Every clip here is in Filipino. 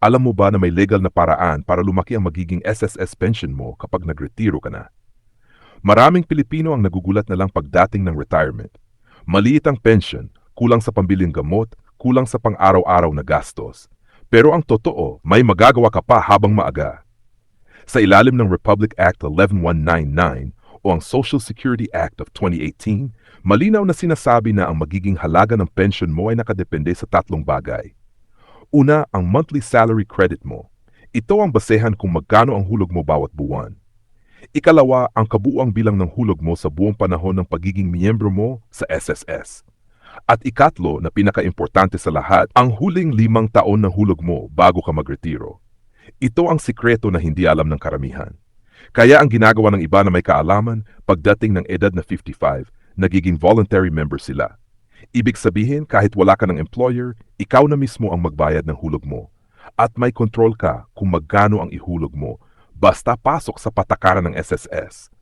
Alam mo ba na may legal na paraan para lumaki ang magiging SSS pension mo kapag nagretiro ka na? Maraming Pilipino ang nagugulat na lang pagdating ng retirement. Maliit ang pension, kulang sa pambiling gamot, kulang sa pang-araw-araw na gastos. Pero ang totoo, may magagawa ka pa habang maaga. Sa ilalim ng Republic Act 11199 o ang Social Security Act of 2018, malinaw na sinasabi na ang magiging halaga ng pension mo ay nakadepende sa tatlong bagay. Una, ang monthly salary credit mo. Ito ang basehan kung magkano ang hulog mo bawat buwan. Ikalawa, ang kabuuang bilang ng hulog mo sa buong panahon ng pagiging miyembro mo sa SSS. At ikatlo, na pinaka-importante sa lahat, ang huling 5 taon ng hulog mo bago ka magretiro. Ito ang sikreto na hindi alam ng karamihan. Kaya ang ginagawa ng iba na may kaalaman, pagdating ng edad na 55, nagiging voluntary member sila. Ibig sabihin, kahit wala ka ng employer, ikaw na mismo ang magbayad ng hulog mo. At may control ka kung magkano ang ihulog mo, basta pasok sa patakaran ng SSS.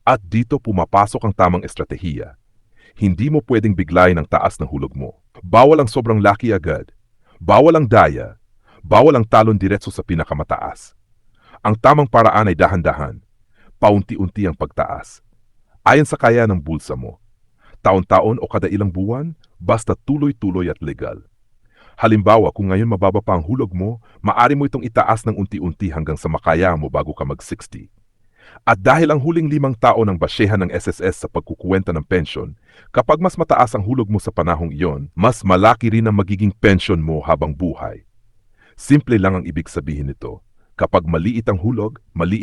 At dito pumapasok ang tamang estratehiya. Hindi mo pwedeng biglayin ang taas ng hulog mo. Bawal ang sobrang laki agad. Bawal ang daya. Bawal ang talon diretso sa pinakamataas. Ang tamang paraan ay dahan-dahan. Paunti-unti ang pagtaas. Ayon sa kaya ng bulsa mo. Taon-taon o kada ilang buwan, basta tuloy-tuloy at legal. Halimbawa, kung ngayon mababa pa ang hulog mo, maaari mo itong itaas ng unti-unti hanggang sa makaya mo bago ka mag-60. At dahil ang huling 5 taon ang basyehan ng SSS sa pagkukuwenta ng pensyon, kapag mas mataas ang hulog mo sa panahong iyon, mas malaki rin ang magiging pensyon mo habang buhay. Simple lang ang ibig sabihin nito. Kapag maliit ang hulog, maliit